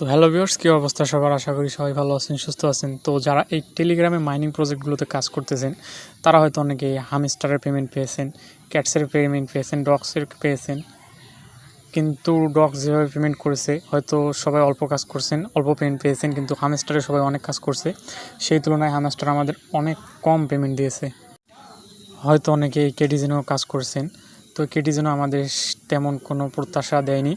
তো hello viewers, কী অবস্থা সবার? আশা করি সবাই ভালো আছেন, সুস্থ আছেন। তো যারা এই টেলিগ্রামে মাইনিং প্রজেক্টগুলোতে কাজ করতেছেন তারা হয়তো অনেকেই হামস্টারের পেমেন্ট পেয়েছেন, ক্যাটসের পেমেন্ট পেয়েছেন, ডগসের পেয়েছেন। কিন্তু ডগস যেভাবে পেমেন্ট করেছে হয়তো সবাই অল্প কাজ করছেন, অল্প পেমেন্ট পেয়েছেন, কিন্তু হামস্টারে সবাই অনেক কাজ করছে। সেই তুলনায় হামস্টার আমাদের অনেক কম পেমেন্ট দিয়েছে। হয়তো অনেকেই কেডিজেনেও কাজ করছেন, তো কেডিজেনও আমাদের তেমন কোনো প্রত্যাশা দেয়নি।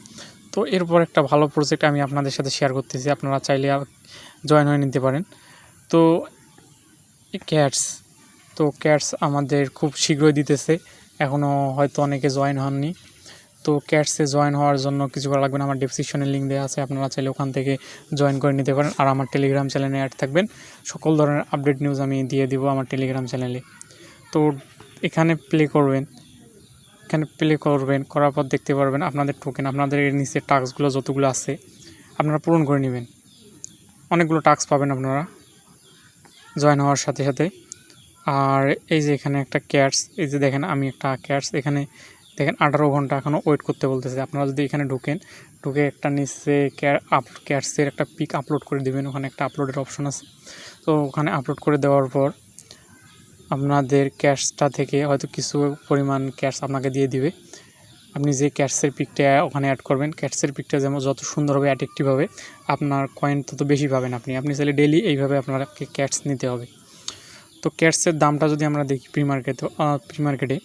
তো এরপর একটা ভালো প্রজেক্ট আমি আপনাদের সাথে শেয়ার করতেছি, আপনারা চাইলে জয়েন হয়ে নিতে পারেন। তো ক্যাটস আমাদের খুব শীঘ্রই দিতেছে, এখনও হয়তো অনেকে জয়েন হননি। তো ক্যাটসে জয়েন হওয়ার জন্য কিছু করা লাগবে না, আমার ডেসক্রিপশনে লিঙ্ক দেওয়া আছে, আপনারা চাইলে ওখান থেকে জয়েন করে নিতে পারেন। আর আমার টেলিগ্রাম চ্যানেলে অ্যাড থাকবেন, সকল ধরনের আপডেট নিউজ আমি দিয়ে দিব আমার টেলিগ্রাম চ্যানেলে। তো এখানে প্লে করবেন, করার পর দেখতে পারবেন আপনাদের টোকেন, আপনাদের এর নিচে টাস্কগুলো যতগুলো আছে আপনারা পূরণ করে নেবেন। অনেকগুলো টাস্ক পাবেন আপনারা জয়েন হওয়ার সাথে সাথে। আর এই যে এখানে একটা ক্যাটস, এই যে দেখেন আমি একটা ক্যাটস, এখানে দেখেন 18 ঘন্টা এখনও ওয়েট করতে বলতেছে। আপনারা যদি এখানে ঢুকে একটা নিচে ক্যাটসের একটা পিক আপলোড করে দেবেন, ওখানে একটা আপলোডের অপশন আছে। তো ওখানে আপলোড করে দেওয়ার পর আপনাদের ক্যাটসটা থেকে হয়তো কিছু পরিমাণ ক্যাটস আপনাকে দিয়ে দিবে। আপনি যে ক্যাটসের পিকটা ওখানে অ্যাড করবেন, ক্যাটসের পিকটা যেমন যত সুন্দর হবে, অ্যাট্রাকটিভ হবে, আপনার কয়েন তত বেশি পাবেন। আপনি চাইলে ডেইলি এইভাবে আপনাকে ক্যাটস নিতে হবে। তো ক্যাটসের দামটা যদি আমরা দেখি প্রি মার্কেটে,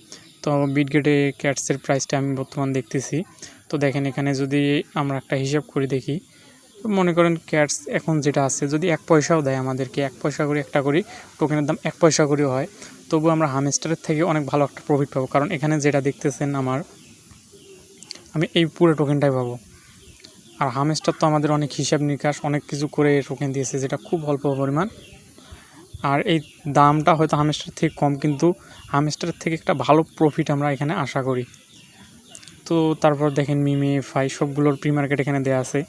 তো বিটগেটে ক্যাটসের প্রাইসটা আমি বর্তমান দেখতেছি। তো দেখেন এখানে যদি আমরা একটা হিসাব করে দেখি, মনে করেন ক্যাটস এখন যেটা আছে যদি 1 পয়সাও দেয় আমাদেরকে, 1 পয়সা করে একটা করি টোকেনের দাম 1 পয়সা করেও হয়, তবু আমরা হামস্টারের থেকে অনেক ভালো একটা প্রফিট পাবো। কারণ এখানে যেটা দেখতেছেন আমি এই পুরো টোকেনটাই পাবো। আর হামস্টার তো আমাদের অনেক হিসাব নিকাশ অনেক কিছু করে টোকেন দিয়েছে, যেটা খুব অল্প পরিমাণ। আর এই দামটা হয়তো হামস্টার থেকে কম, কিন্তু হামস্টারের থেকে একটা ভালো প্রফিট আমরা এখানে আশা করি। তো তারপর দেখেন মিমিফাই সবগুলোর প্রি মার্কেট এখানে দেওয়া আছে।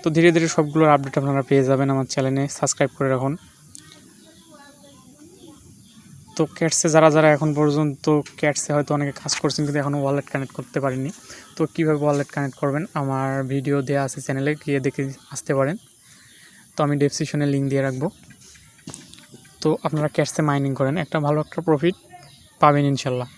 তো ধীরে ধীরে সবগুলোর আপডেট আপনারা পেয়ে যাবেন আমার চ্যানেলে, সাবস্ক্রাইব করে রাখুন। তো ক্যাটসে যারা এখন পর্যন্ত ক্যাটসে হয়তো অনেকে কাজ করছেন কিন্তু এখনও ওয়ালেট কানেক্ট করতে পারেননি, তো কীভাবে ওয়ালেট কানেক্ট করবেন আমার ভিডিও দেওয়া আছে চ্যানেলে, গিয়ে দেখে আসতে পারেন। তো আমি ডেসক্রিপশনে লিঙ্ক দিয়ে রাখবো। তো আপনারা ক্যাটসে মাইনিং করেন, একটা ভালো একটা প্রফিট পাবেন ইনশাল্লাহ।